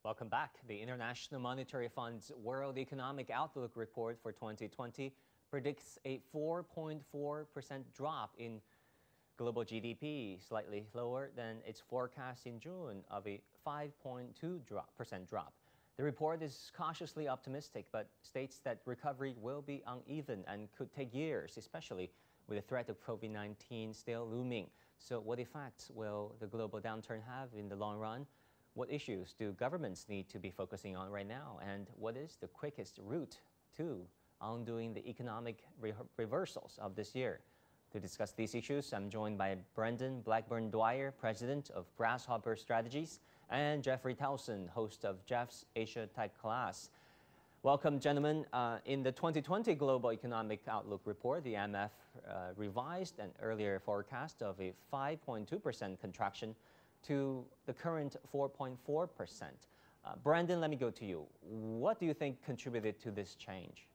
Welcome back. The International Monetary Fund's World Economic Outlook report for 2020 predicts a 4.4% drop in global GDP, slightly lower than its forecast in June of a 5.2% drop. The report is cautiously optimistic, but states that recovery will be uneven and could take years, especially with the threat of COVID-19 still looming. So what effects will the global downturn have in the long run? What issues do governments need to be focusing on right now? And what is the quickest route to undoing the economic reversals of this year? To discuss these issues, I'm joined by Brendan BLACKBURN-DWYER, President of Grasshopper Strategies, and Jeffrey TOWSON, host of Jeff's Asia Tech Class. Welcome, gentlemen. In the 2020 Global Economic Outlook report, the IMF revised an earlier forecast of a 5.2% contraction to the current 4.4%. Brandon, let me go to you. What do you think contributed to this change?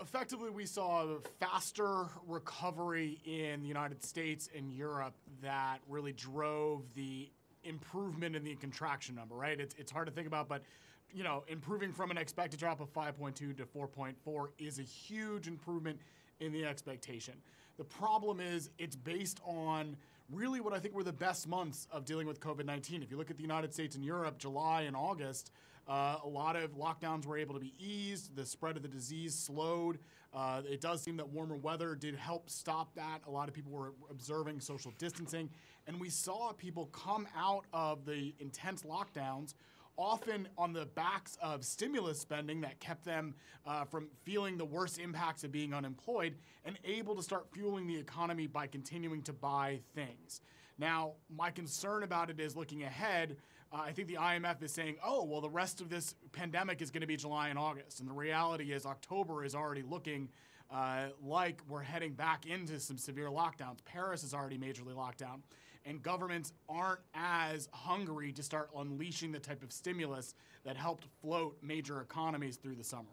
Effectively, we saw a faster recovery in the United States and Europe that really drove the improvement in the contraction number, right? It's hard to think about, but you know, improving from an expected drop of 5.2 to 4.4 is a huge improvement in the expectation. The problem is it's based on really what I think were the best months of dealing with COVID-19. If you look at the United States and Europe, July and August, a lot of lockdowns were able to be eased. The spread of the disease slowed. It does seem that warmer weather did help stop that. A lot of people were observing social distancing. And we saw people come out of the intense lockdowns often on the backs of stimulus spending that kept them from feeling the worst impacts of being unemployed and able to start fueling the economy by continuing to buy things. Now, my concern about it is looking ahead, I think the IMF is saying, oh, well, the rest of this pandemic is going to be July and August. And the reality is October is already looking like we're heading back into some severe lockdowns. Paris is already majorly locked down. And governments aren't as hungry to start unleashing the type of stimulus that helped float major economies through the summer.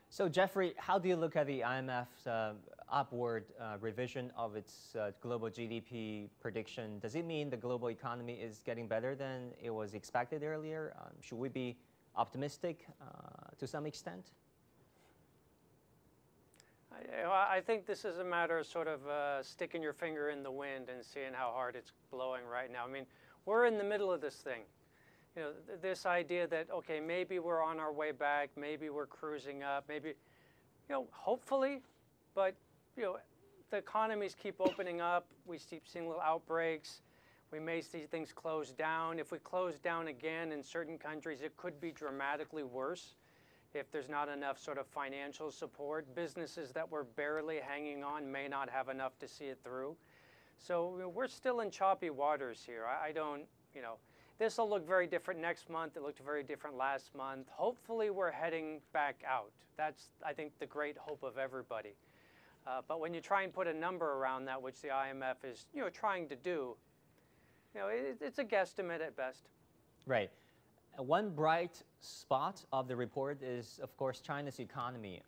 So, Jeffrey, how do you look at the IMF's upward revision of its global GDP prediction? Does it mean the global economy is getting better than it was expected earlier? Should we be optimistic to some extent? I think this is a matter of sort of sticking your finger in the wind and seeing how hard it's blowing right now. I mean, we're in the middle of this thing. You know, this idea that, okay, maybe we're on our way back, maybe we're cruising up, maybe, you know, hopefully, but, you know, the economies keep opening up. We keep seeing little outbreaks. We may see things close down. If we close down again in certain countries, it could be dramatically worse. If there's not enough sort of financial support, businesses that were barely hanging on may not have enough to see it through. So you know, we're still in choppy waters here. I don't, you know, this will look very different next month. It looked very different last month. Hopefully we're heading back out. That's, I think, the great hope of everybody. But when you try and put a number around that, which the IMF is, you know, trying to do, you know, it's a guesstimate at best. Right. One bright spot of the report is, of course, China's economy.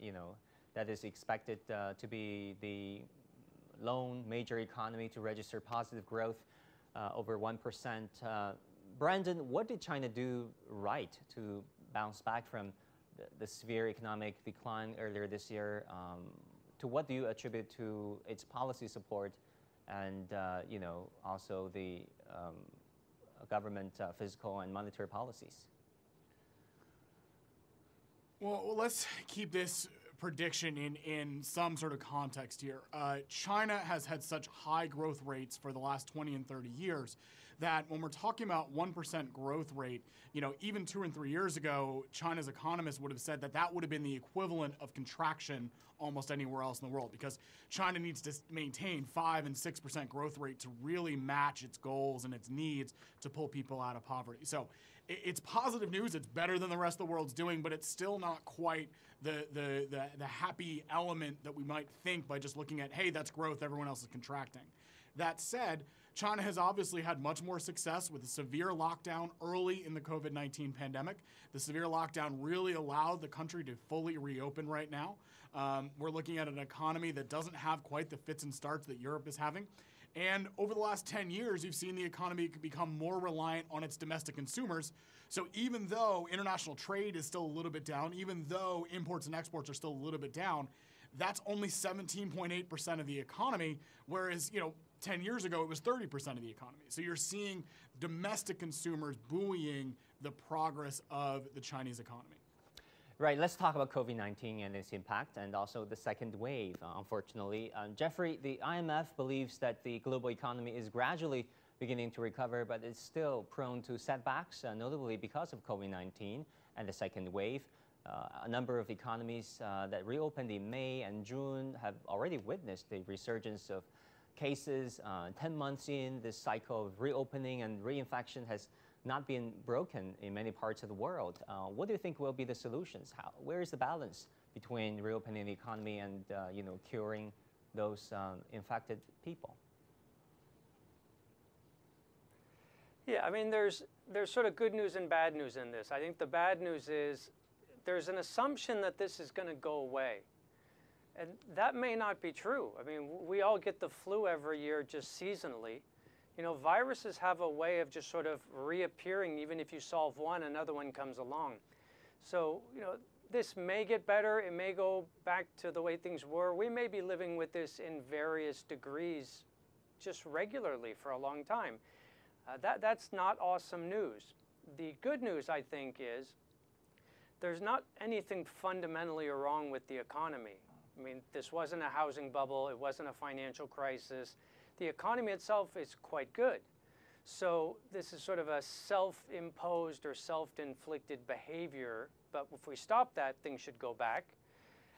You know, that is expected to be the lone major economy to register positive growth over 1%. Brandon, what did China do right to bounce back from the severe economic decline earlier this year? To what do you attribute to its policy support and, you know, also the government fiscal and monetary policies? Well, let's keep this prediction in some sort of context here. China has had such high growth rates for the last 20 and 30 years that when we're talking about 1% growth rate, you know, even 2 and 3 years ago, China's economists would have said that that would have been the equivalent of contraction almost anywhere else in the world, because China needs to maintain 5 and 6% growth rate to really match its goals and its needs to pull people out of poverty. So it's positive news. It's better than the rest of the world's doing, but it's still not quite the happy element that we might think by just looking at, hey, that's growth, everyone else is contracting. That said, China has obviously had much more success with a severe lockdown early in the COVID-19 pandemic. The severe lockdown really allowed the country to fully reopen right now. We're looking at an economy that doesn't have quite the fits and starts that Europe is having. And over the last 10 years, you've seen the economy become more reliant on its domestic consumers. So even though international trade is still a little bit down, even though imports and exports are still a little bit down, that's only 17.8% of the economy, whereas, 10 years ago, it was 30% of the economy. So you're seeing domestic consumers buoying the progress of the Chinese economy. Right, let's talk about COVID-19 and its impact and also the second wave, unfortunately. Jeffrey, the IMF believes that the global economy is gradually beginning to recover, but it's still prone to setbacks, notably because of COVID-19 and the second wave. A number of economies that reopened in May and June have already witnessed a resurgence of cases. 10 months in, this cycle of reopening and reinfection has not been broken in many parts of the world. What do you think will be the solutions? Where is the balance between reopening the economy and curing those infected people? Yeah, I mean, there's sort of good news and bad news in this. I think the bad news is there's an assumption that this is going to go away. And that may not be true. I mean, we all get the flu every year just seasonally. Viruses have a way of just sort of reappearing. Even if you solve one, another one comes along. So, this may get better. It may go back to the way things were. We may be living with this in various degrees just regularly for a long time. That's not awesome news. The good news, I think, is there's not anything fundamentally wrong with the economy. I mean, this wasn't a housing bubble. It wasn't a financial crisis. The economy itself is quite good. So this is sort of a self-imposed or self-inflicted behavior. But if we stop that, things should go back.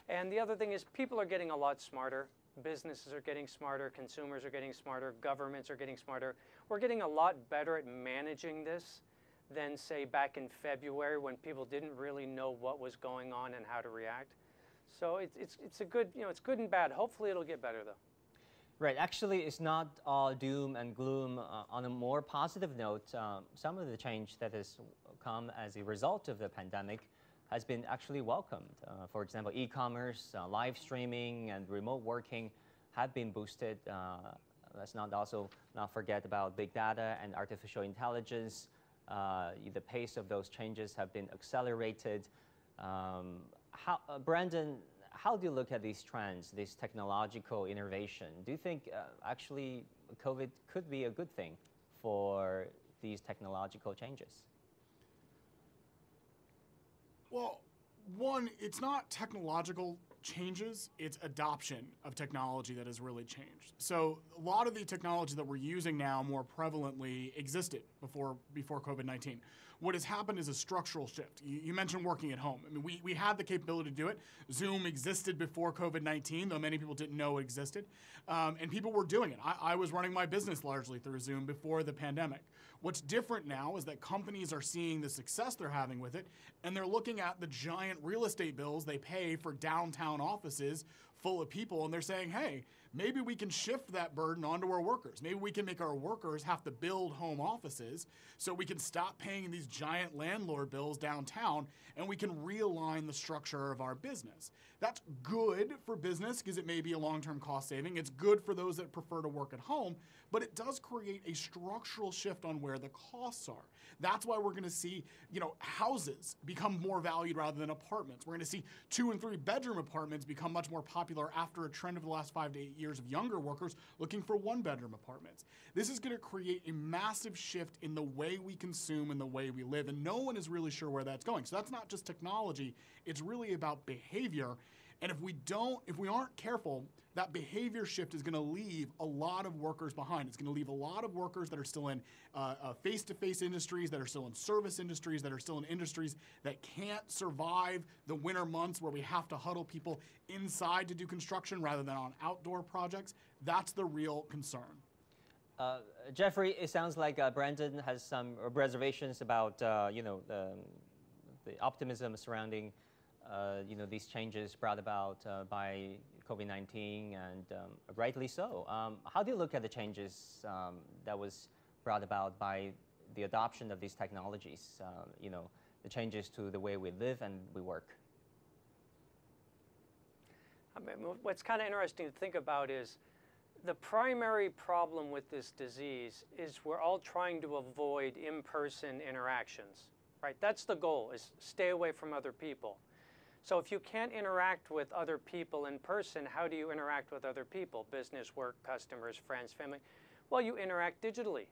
And the other thing is people are getting a lot smarter. Businesses are getting smarter. Consumers are getting smarter. Governments are getting smarter. We're getting a lot better at managing this than, say, back in February when people didn't really know what was going on and how to react. So it's a good, it's good and bad. Hopefully it'll get better, though. Right. Actually, it's not all doom and gloom. On a more positive note, some of the change that has come as a result of the pandemic has been actually welcomed. For example, e-commerce, live streaming, and remote working have been boosted. Let's not forget about big data and artificial intelligence. The pace of those changes have been accelerated. Brandon, how do you look at these trends, this technological innovation? Do you think actually COVID could be a good thing for these technological changes? Well, one, it's not technological changes, it's adoption of technology that has really changed. So a lot of the technology that we're using now more prevalently existed before COVID-19. What has happened is a structural shift. You mentioned working at home. I mean, we had the capability to do it. Zoom existed before COVID-19, though many people didn't know it existed. And people were doing it. I was running my business largely through Zoom before the pandemic. What's different now is that companies are seeing the success they're having with it, and they're looking at the giant real estate bills they pay for downtown offices full of people, and they're saying, hey, maybe we can shift that burden onto our workers. Maybe we can make our workers have to build home offices so we can stop paying these giant landlord bills downtown and we can realign the structure of our business. That's good for business because it may be a long-term cost saving. It's good for those that prefer to work at home, but it does create a structural shift on where the costs are. That's why we're going to see, houses become more valued rather than apartments. We're going to see 2- and 3-bedroom apartments become much more popular after a trend of the last 5 to 8 years of younger workers looking for 1-bedroom apartments. This is going to create a massive shift in the way we consume and the way we live, and no one is really sure where that's going. So that's not just technology, it's really about behavior. And if we aren't careful, that behavior shift is going to leave a lot of workers behind. It's going to leave a lot of workers that are still in face-to-face industries, that are still in service industries, that are still in industries that can't survive the winter months where we have to huddle people inside to do construction rather than on outdoor projects. That's the real concern. Jeffrey, it sounds like Brandon has some reservations about the optimism surrounding these changes brought about by COVID-19, and rightly so. How do you look at the changes that was brought about by the adoption of these technologies, the changes to the way we live and we work? I mean, what's kind of interesting to think about is the primary problem with this disease is we're all trying to avoid in-person interactions, right? That's the goal, is stay away from other people. So if you can't interact with other people in person, how do you interact with other people? Business, work, customers, friends, family? Well, you interact digitally.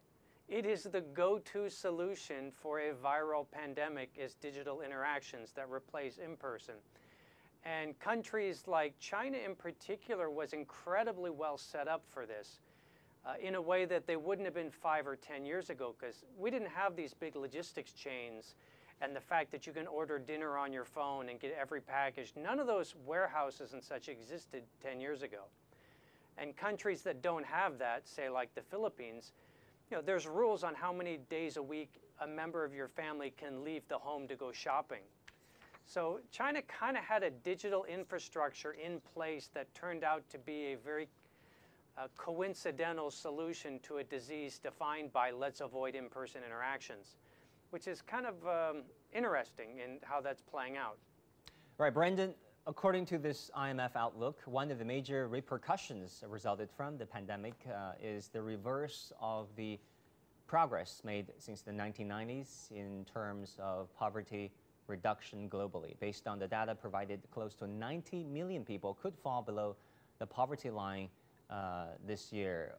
It is the go-to solution for a viral pandemic is digital interactions that replace in-person. And countries like China in particular was incredibly well set up for this in a way that they wouldn't have been 5 or 10 years ago, because we didn't have these big logistics chains and the fact that you can order dinner on your phone and get every package. None of those warehouses and such existed 10 years ago. And countries that don't have that, say like the Philippines, you know, there's rules on how many days a week a member of your family can leave the home to go shopping. So China kind of had a digital infrastructure in place that turned out to be a very coincidental solution to a disease defined by let's avoid in-person interactions, which is kind of interesting in how that's playing out. Right, Brendan, according to this IMF outlook, one of the major repercussions resulted from the pandemic is the reverse of the progress made since the 1990s in terms of poverty reduction globally. Based on the data provided, close to 90 million people could fall below the poverty line this year.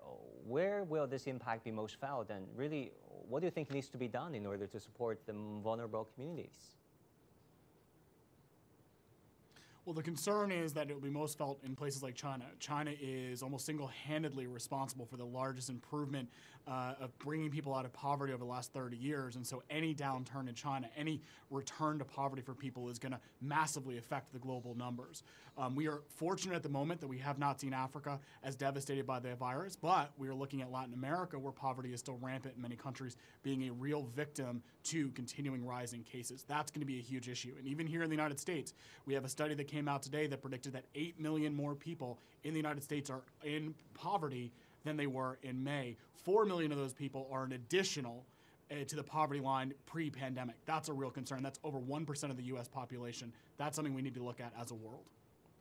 Where will this impact be most felt, and really, what do you think needs to be done in order to support the vulnerable communities? Well, the concern is that it will be most felt in places like China. China is almost single-handedly responsible for the largest improvement of bringing people out of poverty over the last 30 years. And so any downturn in China, any return to poverty for people is going to massively affect the global numbers. We are fortunate at the moment that we have not seen Africa as devastated by the virus, but we are looking at Latin America, where poverty is still rampant in many countries, being a real victim to continuing rising cases. That's going to be a huge issue. And even here in the United States, we have a study that came out today that predicted that 8 million more people in the United States are in poverty than they were in May. 4 million of those people are an additional to the poverty line pre-pandemic. That's a real concern. That's over 1% of the U.S. population. That's something we need to look at as a world.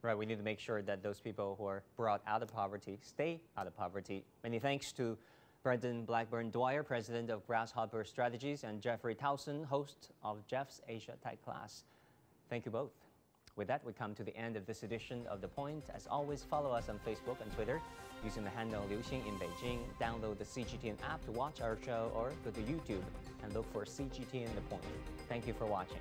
Right, we need to make sure that those people who are brought out of poverty stay out of poverty. Many thanks to Brendan BLACKBURN-DWYER, President of Grasshopper Strategies, and Jeffrey TOWSON, host of Jeff's Asia Tech Class. Thank you both. With that, we come to the end of this edition of The Point. As always, follow us on Facebook and Twitter using the handle Liuxing in Beijing. Download the CGTN app to watch our show, or go to YouTube and look for CGTN The Point. Thank you for watching.